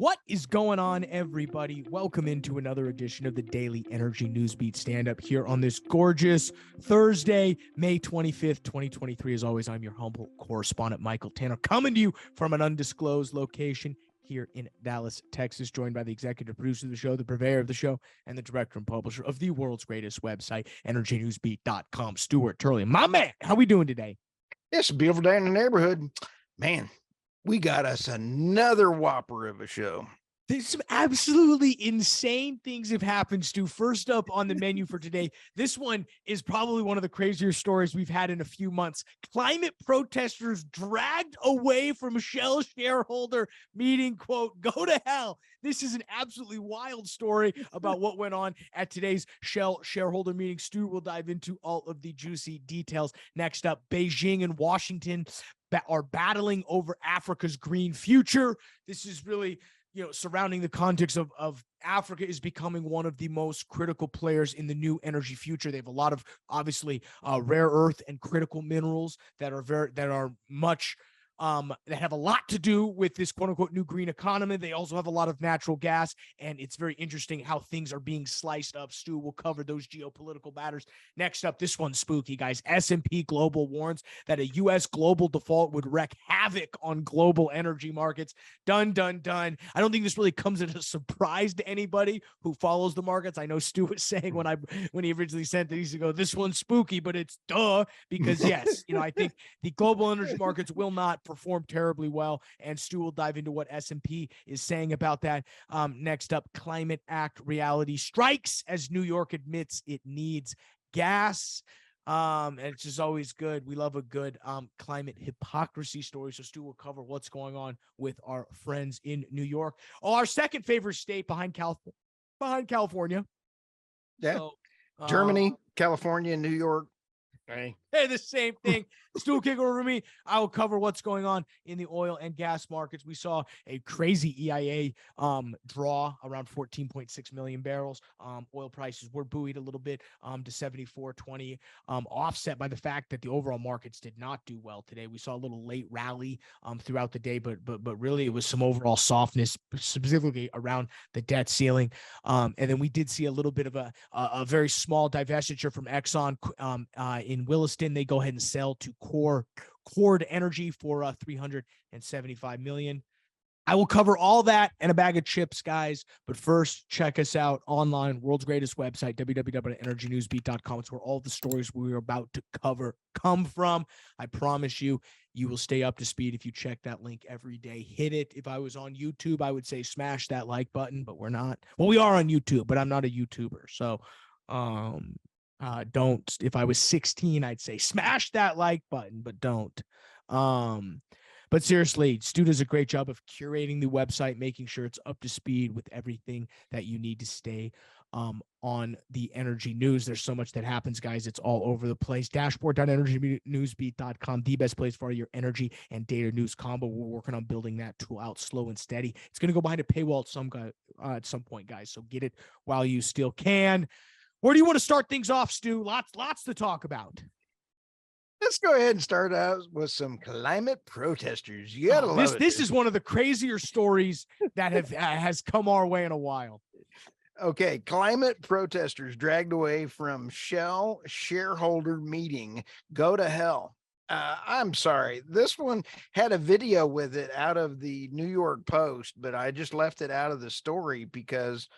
What is going on, everybody? Welcome into another edition of the Daily Energy Newsbeat Stand-Up here on this gorgeous Thursday, May 25th, 2023. As always, I'm your humble correspondent, Michael Tanner, coming to you from an undisclosed location here in Dallas, Texas, joined by the executive producer of the show, the purveyor of the show, and the director and publisher of the world's greatest website, EnergyNewsbeat.com, Stuart Turley. My man, how we doing today? It's a beautiful day in the neighborhood. Man, we got us another whopper of a show. There's some absolutely insane things have happened, Stu. First up on the menu for today, this one is probably one of the crazier stories we've had in a few months. Climate protesters dragged away from Shell shareholder meeting, quote, go to hell. This is an absolutely wild story about what went on at today's Shell shareholder meeting. Stu will dive into all of the juicy details. Next up, Beijing and Washington are battling over Africa's green future. This is really, surrounding the context of Africa is becoming one of the most critical players in the new energy future. They have a lot of obviously rare earth and critical minerals that have a lot to do with this quote unquote new green economy. They also have a lot of natural gas, and it's very interesting how things are being sliced up. Stu will cover those geopolitical matters. Next up, this one's spooky, guys. S&P Global warns that a U.S. global default would wreak havoc on global energy markets. Done. I don't think this really comes as a surprise to anybody who follows the markets. I know Stu was saying when he originally sent it, he used to go, this one's spooky, but it's duh, because yes, I think the global energy markets will not perform terribly well, and Stu will dive into what S&P is saying about that. Next up, Climate Act reality strikes as New York admits it needs gas. And it's just always good. We love a good climate hypocrisy story. So Stu will cover what's going on with our friends in New York. Oh, our second favorite state behind California. Yeah. So, Germany, California, New York. Hey, the same thing. Stu will kick over me. I will cover what's going on in the oil and gas markets. We saw a crazy EIA draw around 14.6 million barrels. Oil prices were buoyed a little bit to 74.20, offset by the fact that the overall markets did not do well today. We saw a little late rally throughout the day, but really it was some overall softness, specifically around the debt ceiling. And then we did see a little bit of a very small divestiture from Exxon in Williston. They go ahead and sell to Cord Energy for $375 million. I will cover all that and a bag of chips, guys. But first, check us out online, world's greatest website, www.energynewsbeat.com. It's where all the stories we're about to cover come from. I promise you, you will stay up to speed if you check that link every day. Hit it. If I was on YouTube, I would say smash that like button, but we're not. Well, we are on YouTube, but I'm not a YouTuber. So, don't. If I was 16, I'd say smash that like button, but don't. But seriously, Stu does a great job of curating the website, making sure it's up to speed with everything that you need to stay on the energy news. There's so much that happens, guys. It's all over the place. Dashboard.energynewsbeat.com, the best place for your energy and data news combo. We're working on building that tool out slow and steady. It's going to go behind a paywall at some point, guys. So get it while you still can. Where do you want to start things off, Stu? Lots to talk about. Let's go ahead and start out with some climate protesters. You gotta love this is one of the crazier stories that has come our way in a while. Okay, climate protesters dragged away from Shell shareholder meeting. Go to hell. I'm sorry. This one had a video with it out of the New York Post, but I just left it out of the story because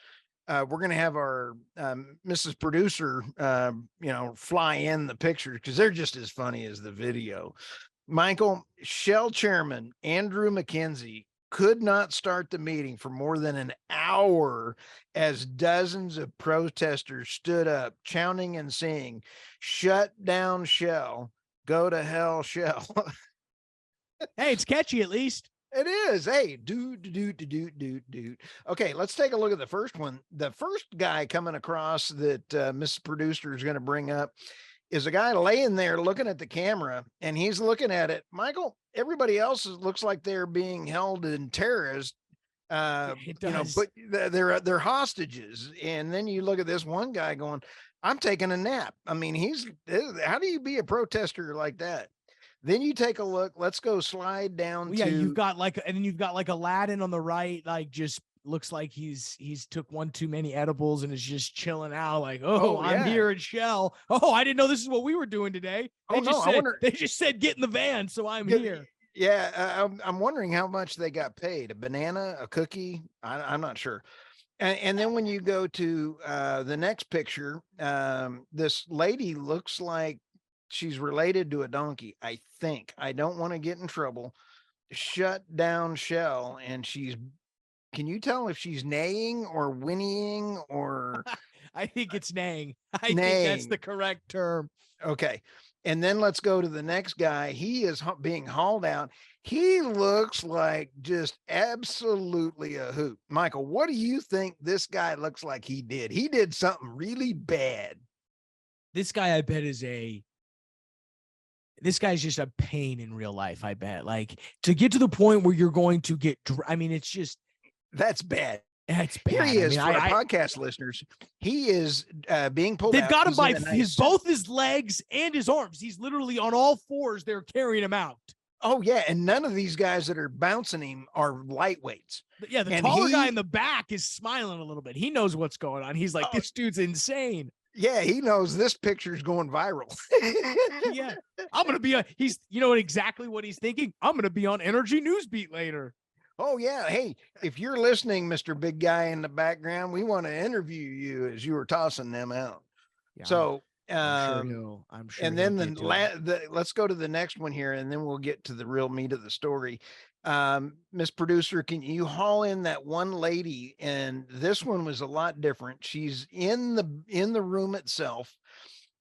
we're going to have our Mrs. Producer, fly in the pictures because they're just as funny as the video. Michael, Shell chairman Andrew McKenzie could not start the meeting for more than an hour as dozens of protesters stood up, chanting and saying, "Shut down Shell, go to hell, Shell." Hey, it's catchy at least. It is. Hey, dude. Okay, let's take a look at the first one. The first guy coming across that Mrs. Producer is going to bring up is a guy laying there looking at the camera, and he's looking at it. Michael, everybody else looks like they're being held in terrorists. But they're hostages. And then you look at this one guy going, "I'm taking a nap." I mean, how do you be a protester like that? Then you take a look. Let's go slide down Well, yeah, to. you've got like, and then you've got like Aladdin on the right, like just looks like he's took one too many edibles and is just chilling out. Like, oh, I'm yeah. here at Shell. Oh, I didn't know this is what we were doing today. Oh, no, I wonder. They just said get in the van, so I'm here. Yeah, I'm wondering how much they got paid. A banana, a cookie? I'm not sure. And then when you go to the next picture, this lady looks like she's related to a donkey. I think. I don't want to get in trouble. Shut down Shell, and she's. Can you tell if she's neighing or whinnying or I think it's neighing. I neighing? think that's the correct term. Okay. And then let's go to the next guy. He is being hauled out. He looks like just absolutely a hoot. Michael, what do you think this guy looks like he did? He did something really bad. This guy, I bet, this guy's just a pain in real life. I bet, like, to get to the point where you're going to get, I mean, it's just, that's bad. It's bad. Here he is, for our podcast listeners. He is being pulled out. They've got him by both his legs and his arms. He's literally on all fours. They're carrying him out. Oh, yeah. And none of these guys that are bouncing him are lightweights. Yeah, the taller guy in the back is smiling a little bit. He knows what's going on. He's like, this dude's insane. Yeah, he knows this picture's going viral. Yeah. I'm going to be you know exactly what he's thinking? I'm going to be on Energy Newsbeat later. Oh, yeah. Hey, if you're listening, Mr. Big Guy in the background, we want to interview you as you were tossing them out. Yeah, so, I'm sure. And then let's go to the next one here, and then we'll get to the real meat of the story. Miss Producer, can you haul in that one lady? And this one was a lot different. She's in the room itself.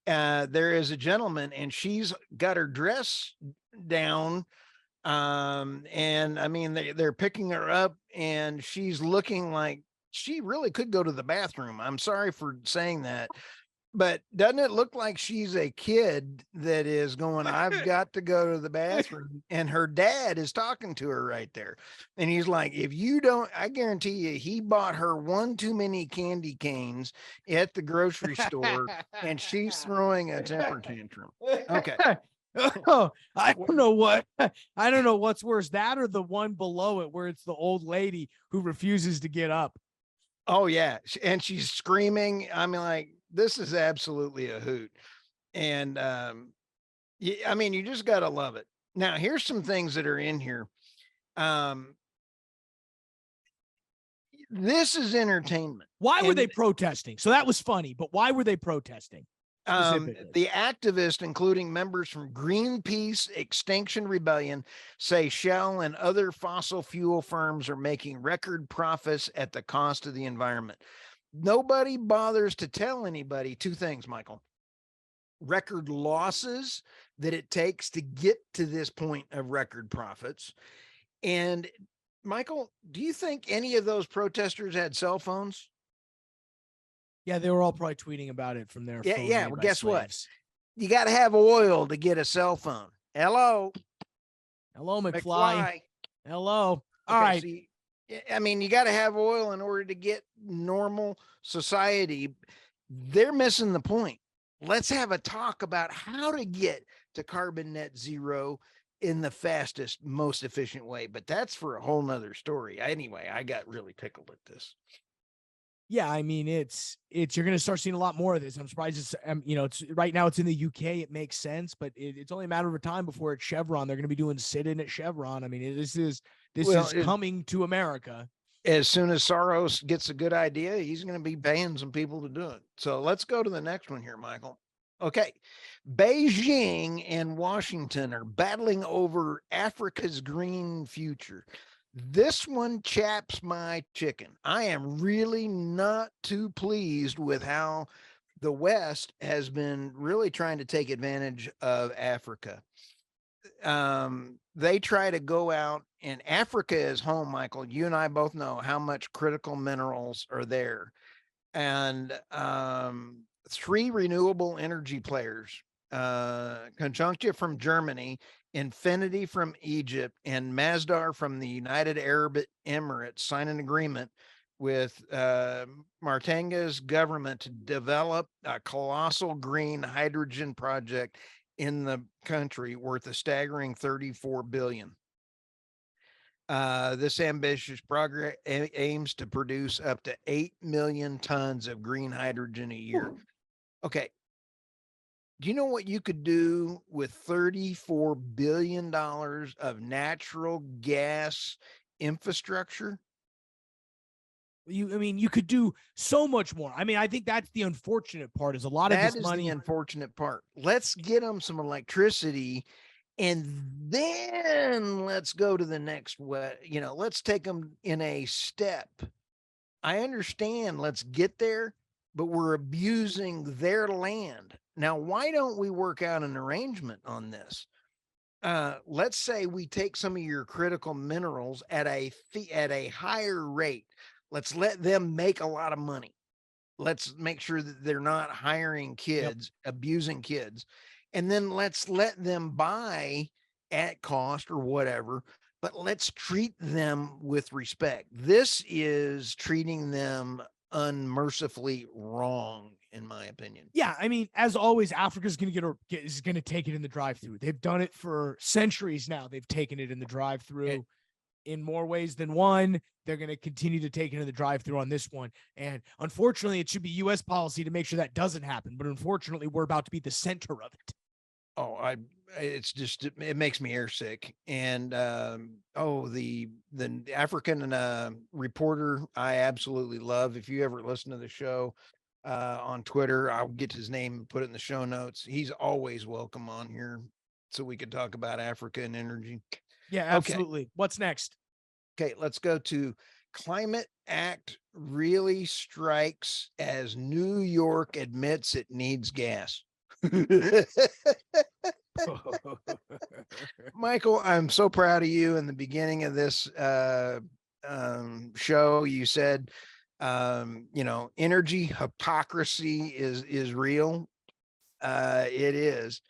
There is a gentleman, and she's got her dress down. And I mean, they're picking her up, and she's looking like she really could go to the bathroom. I'm sorry for saying that, but doesn't it look like she's a kid that is going, I've got to go to the bathroom? And her dad is talking to her right there. And he's like, if you don't, I guarantee you, he bought her one too many candy canes at the grocery store, and she's throwing a temper tantrum. Okay. Oh, I don't know what's worse, that or the one below it where it's the old lady who refuses to get up. Oh, yeah. And she's screaming. I mean, like, this is absolutely a hoot. And I mean, you just got to love it. Now, here's some things that are in here. This is entertainment. Why were they protesting? So that was funny, but why were they protesting? The activists, including members from Greenpeace, Extinction Rebellion, say Shell and other fossil fuel firms are making record profits at the cost of the environment. Nobody bothers to tell anybody two things, Michael. Record losses that it takes to get to this point of record profits. And Michael, do you think any of those protesters had cell phones? Yeah, they were all probably tweeting about it from their phone. Yeah. Well, guess what? You got to have oil to get a cell phone. Hello, McFly. Hello. All okay, right. See, I mean, you got to have oil in order to get normal society. They're missing the point. Let's have a talk about how to get to carbon net zero in the fastest, most efficient way. But that's for a whole nother story. Anyway, I got really tickled at this. Yeah, I mean, it's you're going to start seeing a lot more of this. I'm surprised it's it's right now it's in the UK. It makes sense, but it's only a matter of time before it's Chevron. They're going to be doing sit-in at Chevron. I mean, this is coming to America. As soon as Soros gets a good idea, he's going to be paying some people to do it. So let's go to the next one here, Michael. Okay. Beijing and Washington are battling over Africa's green future. This one chaps my chicken. I am really not too pleased with how the West has been really trying to take advantage of Africa. They try to go out, and Africa is home, Michael. You and I both know how much critical minerals are there. And 3 renewable energy players, Conjunctia from Germany, Infinity from Egypt, and Masdar from the United Arab Emirates sign an agreement with Martanga's government to develop a colossal green hydrogen project in the country worth a staggering 34 billion. This ambitious progress aims to produce up to 8 million tons of green hydrogen a year. Okay. Do you know what you could do with $34 billion of natural gas infrastructure? I mean, you could do so much more. I mean, I think that's the unfortunate part is a lot of That this is money. the unfortunate part. Let's get them some electricity, and then let's go to the next way. You know, let's take them in a step. I understand, let's get there, but we're abusing their land. Now, why don't we work out an arrangement on this? Let's say we take some of your critical minerals at a higher rate. Let's let them make a lot of money. Let's make sure that they're not hiring kids, abusing kids. And then let's let them buy at cost or whatever, but let's treat them with respect. This is treating them unmercifully wrong, in my opinion. Yeah, I mean, as always, Africa's going to is going to take it in the drive-through. They've done it for centuries now. They've taken it in the drive-through in more ways than one. They're going to continue to take it in the drive-through on this one. And unfortunately, it should be U.S. policy to make sure that doesn't happen. But unfortunately, we're about to be the center of it. Oh, it's just, it makes me airsick. And the African reporter, I absolutely love. If you ever listen to the show on Twitter, I'll get his name and put it in the show notes. He's always welcome on here, so we could talk about Africa and energy. Yeah, absolutely. Okay. What's next? Okay, let's go to Climate Act really strikes as New York admits it needs gas. Michael, I'm so proud of you. In the beginning of this show, you said, energy hypocrisy is real. It is.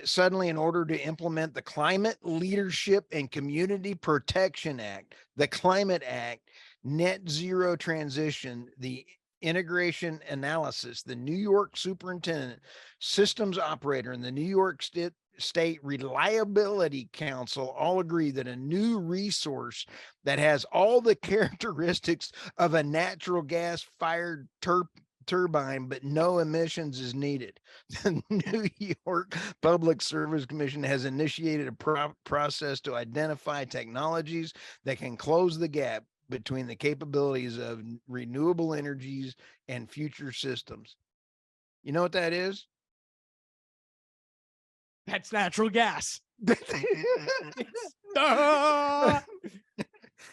Suddenly, in order to implement the Climate Leadership and Community Protection Act, the Climate Act, Net Zero Transition, the Integration Analysis, the New York Superintendent, Systems Operator, and the New York State Reliability Council all agree that a new resource that has all the characteristics of a natural gas fired turbine, but no emissions is needed. The New York Public Service Commission has initiated a process to identify technologies that can close the gap between the capabilities of renewable energies and future systems. You know what that is? That's natural gas. But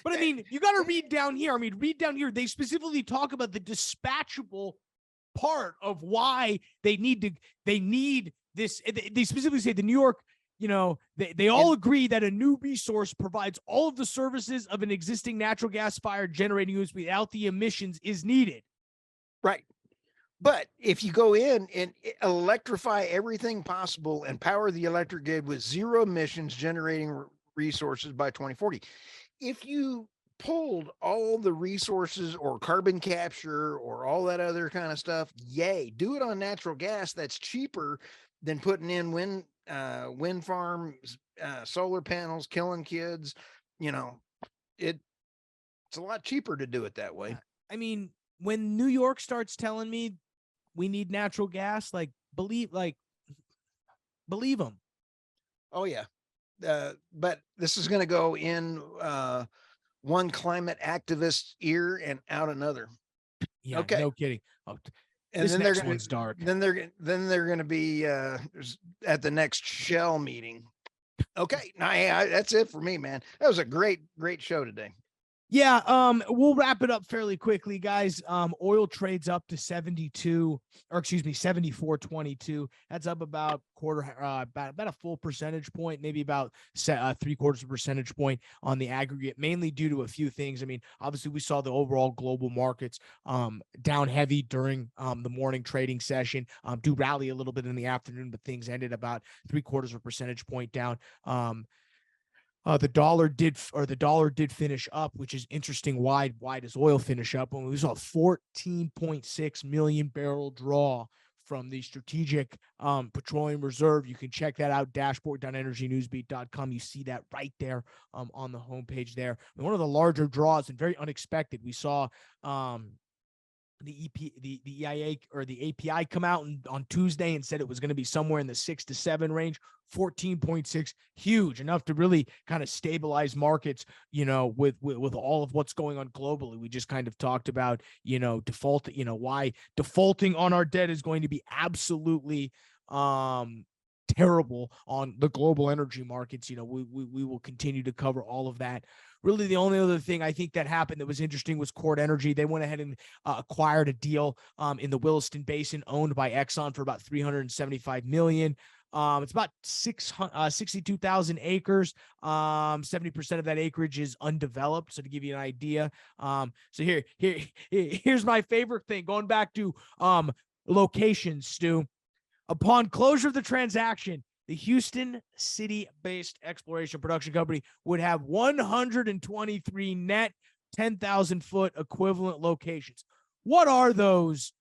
I mean, you got to read down here. Read down here. They specifically talk about the dispatchable part of why they need this. They specifically say the New York, they all agree that a new resource provides all of the services of an existing natural gas fired generating unit without the emissions is needed. Right. But if you go in and electrify everything possible and power the electric grid with zero emissions generating resources by 2040, if you pulled all the resources or carbon capture or all that other kind of stuff, yay, do it on natural gas. That's cheaper than putting in wind farms, solar panels, killing kids. It's a lot cheaper to do it that way. I mean, when New York starts telling me we need natural gas, believe them. Oh yeah. But this is going to go in one climate activist's ear and out another. Yeah, okay. No kidding. Oh, and then next one's dark. Then they're going to be at the next Shell meeting. Okay, that's it for me, man. That was a great show today. Yeah, we'll wrap it up fairly quickly, guys. Oil trades up to 74.22. That's up about about a full percentage point, maybe about 3/4 percentage point on the aggregate, mainly due to a few things. I mean, obviously we saw the overall global markets down heavy during the morning trading session, do rally a little bit in the afternoon, but things ended about 3/4 percentage point down. The dollar did finish up, which is interesting. Why does oil finish up? When we saw a 14.6 million barrel draw from the Strategic Petroleum Reserve. You can check that out, dashboard.energynewsbeat.com. You see that right there on the homepage there. And one of the larger draws and very unexpected, we saw the EIA or the API come out on Tuesday and said it was going to be somewhere in the 6 to 7 range. 14.6, huge, enough to really kind of stabilize markets, with all of what's going on globally. We just kind of talked about, default, why defaulting on our debt is going to be absolutely terrible on the global energy markets. We will continue to cover all of that. Really, the only other thing I think that happened that was interesting was Cord Energy. They went ahead and acquired a deal in the Williston Basin owned by Exxon for about $375 million. It's about 62,000 acres. 70% of that acreage is undeveloped. So to give you an idea, so here's my favorite thing. Going back to locations, Stu. Upon closure of the transaction, the Houston city-based exploration production company would have 123 net 10,000-foot equivalent locations. What are those?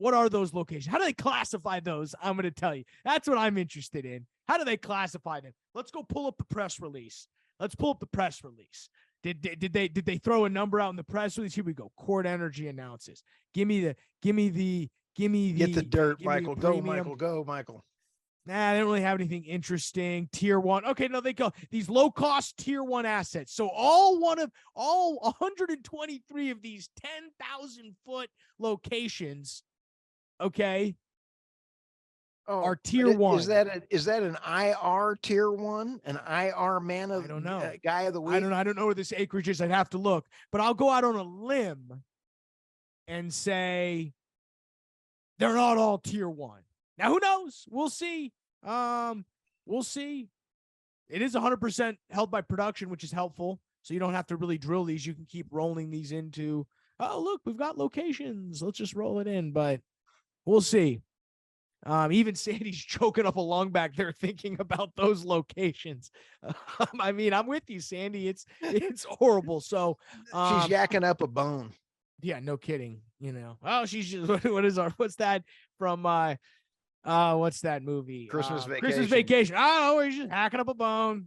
What are those locations? How do they classify those? I'm going to tell you. That's what I'm interested in. How do they classify them? Let's go pull up the press release. Let's pull up the press release. Did they throw a number out in the press release? Here we go. Cord Energy announces. Give me the Get the dirt, Michael. Go, Michael. Go, Michael. Nah, they don't really have anything interesting. Tier 1. Okay, no, they go these low-cost tier 1 assets. So all 123 of these 10,000-foot locations, okay, are tier 1. Is that an IR tier 1? An IR man of I don't know. Guy of the week? I don't know where this acreage is. I'd have to look. But I'll go out on a limb and say they're not all tier 1. Now, who knows? We'll see. We'll see. It is 100% held by production, which is helpful. So you don't have to really drill these. You can keep rolling these into, oh, look, we've got locations. Let's just roll it in. But we'll see. Even Sandy's choking up a lung back there thinking about those locations. I mean, I'm with you, Sandy. It's horrible. So she's yakking up a bone. Yeah, no kidding. Oh, she's just, what's that from what's that movie? Christmas Vacation. Christmas Vacation. Oh, he's just hacking up a bone.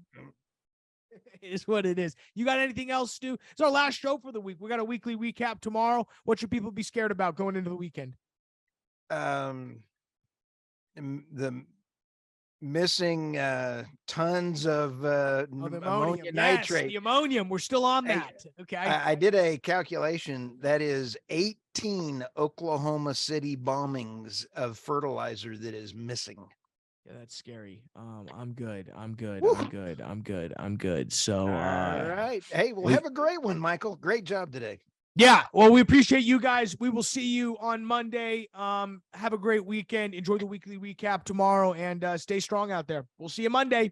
Is what it is. You got anything else, Stu? It's our last show for the week. We got a weekly recap tomorrow. What should people be scared about going into the weekend? The missing tons of ammonia nitrate. The ammonium. We're still on that. Okay. I did a calculation. That is 18 Oklahoma City bombings of fertilizer that is missing. Yeah, that's scary. I'm good. Woo. I'm good. So, all right. Hey, we'll have a great one, Michael. Great job today. Yeah. Well, we appreciate you guys. We will see you on Monday. Have a great weekend. Enjoy the weekly recap tomorrow and stay strong out there. We'll see you Monday.